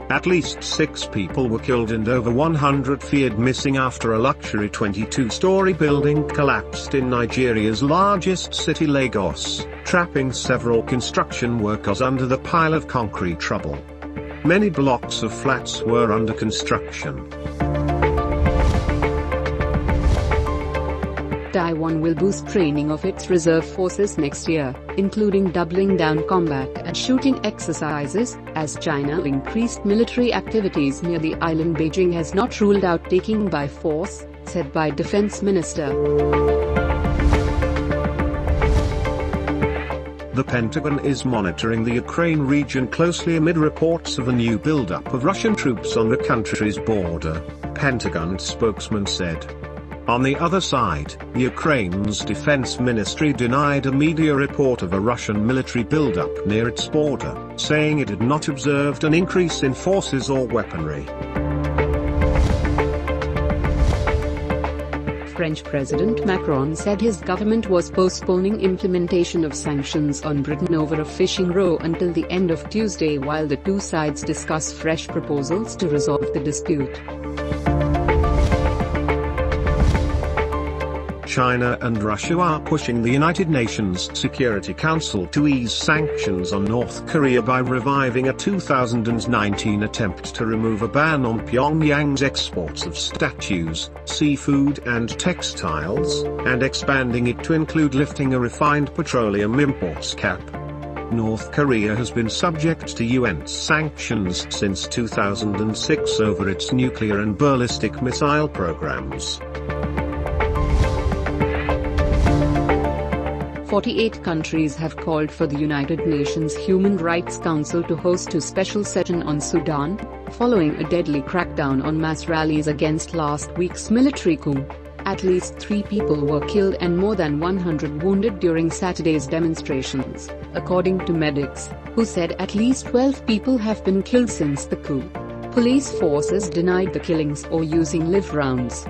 At least 6 people were killed and over 100 feared missing after a luxury 22-story building collapsed in Nigeria's largest city, Lagos, trapping several construction workers under the pile of concrete rubble. Many blocks of flats were under construction. Taiwan will boost training of its reserve forces next year, including doubling down combat and shooting exercises, as China increased military activities near the island. Beijing has not ruled out taking by force, said by Defense Minister. The Pentagon is monitoring the Ukraine region closely amid reports of a new buildup of Russian troops on the country's border, Pentagon spokesman said. On the other side, Ukraine's defense ministry denied a media report of a Russian military buildup near its border, saying it had not observed an increase in forces or weaponry. French President Macron said his government was postponing implementation of sanctions on Britain over a fishing row until the end of Tuesday while the two sides discuss fresh proposals to resolve the dispute. China and Russia are pushing the United Nations Security Council to ease sanctions on North Korea by reviving a 2019 attempt to remove a ban on Pyongyang's exports of statues, seafood and textiles, and expanding it to include lifting a refined petroleum imports cap. North Korea has been subject to UN sanctions since 2006 over its nuclear and ballistic missile programs. 48 countries have called for the United Nations Human Rights Council to host a special session on Sudan, following a deadly crackdown on mass rallies against last week's military coup. At least 3 people were killed and more than 100 wounded during Saturday's demonstrations, according to medics, who said at least 12 people have been killed since the coup. Police forces denied the killings or using live rounds.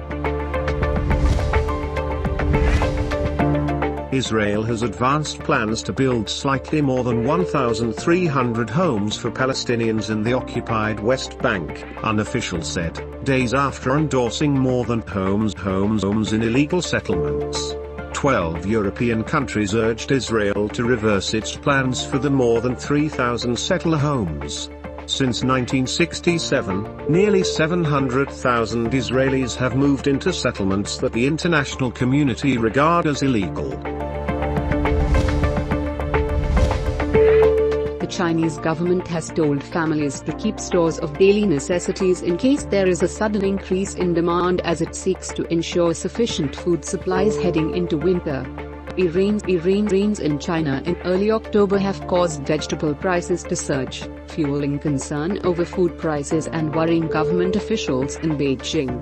Israel has advanced plans to build slightly more than 1,300 homes for Palestinians in the occupied West Bank, an official said, days after endorsing more than homes in illegal settlements. 12 European countries urged Israel to reverse its plans for the more than 3,000 settler homes. Since 1967, nearly 700,000 Israelis have moved into settlements that the international community regard as illegal. The Chinese government has told families to keep stores of daily necessities in case there is a sudden increase in demand as it seeks to ensure sufficient food supplies heading into winter. Rains in China in early October have caused vegetable prices to surge, fueling concern over food prices and worrying government officials in Beijing.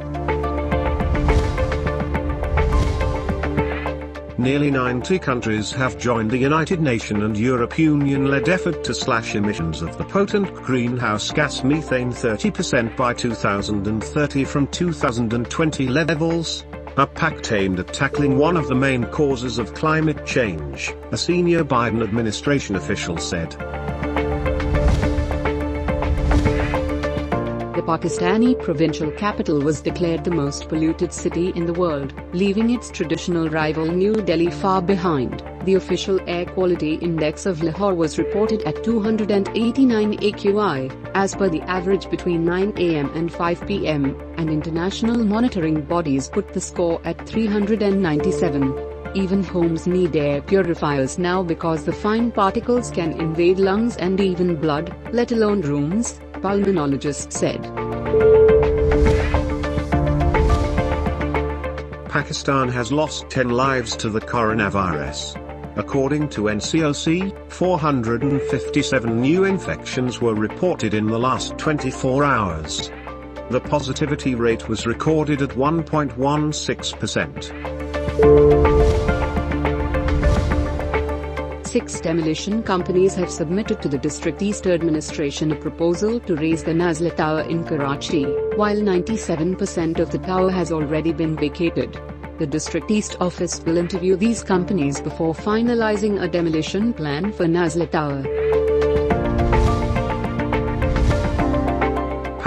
Nearly 90 countries have joined the United Nations and European Union-led effort to slash emissions of the potent greenhouse gas methane 30% by 2030 from 2020 levels. A pact aimed at tackling one of the main causes of climate change, a senior Biden administration official said. The Pakistani provincial capital was declared the most polluted city in the world, leaving its traditional rival New Delhi far behind. The official air quality index of Lahore was reported at 289 AQI, as per the average between 9 am and 5 pm, and international monitoring bodies put the score at 397. Even homes need air purifiers now because the fine particles can invade lungs and even blood, let alone rooms, pulmonologists said. Pakistan has lost 10 lives to the coronavirus. According to NCOC, 457 new infections were reported in the last 24 hours. The positivity rate was recorded at 1.16%. 6 demolition companies have submitted to the District East Administration a proposal to raise the NASLA tower in Karachi, while 97% of the tower has already been vacated. The District East office will interview these companies before finalizing a demolition plan for NASLA tower.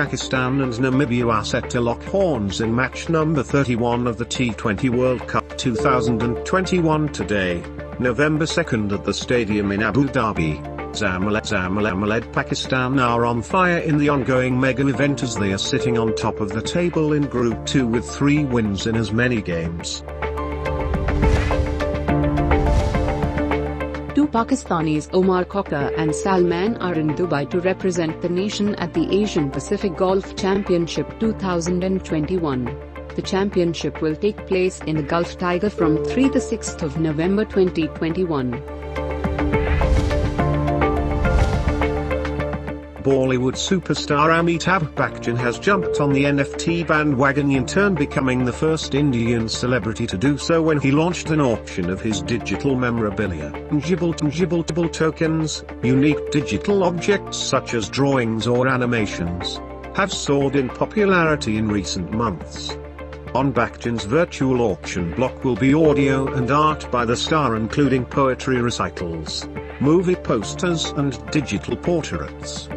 Pakistan and Namibia are set to lock horns in match number 31 of the T20 World Cup 2021 today, November 2nd at the stadium in Abu Dhabi. Zamalek Pakistan are on fire in the ongoing mega event as they are sitting on top of the table in Group 2 with 3 wins in as many games. Two Pakistanis Omar Khokar and Salman are in Dubai to represent the nation at the Asian Pacific Golf Championship 2021. The championship will take place in the Gulf Tiger from 3–6 of November 2021. Bollywood superstar Amitabh Bachchan has jumped on the NFT bandwagon, in turn becoming the first Indian celebrity to do so when he launched an auction of his digital memorabilia. Tangible tokens, unique digital objects such as drawings or animations, have soared in popularity in recent months. On Bachchan's virtual auction block will be audio and art by the star, including poetry recitals, movie posters and digital portraits.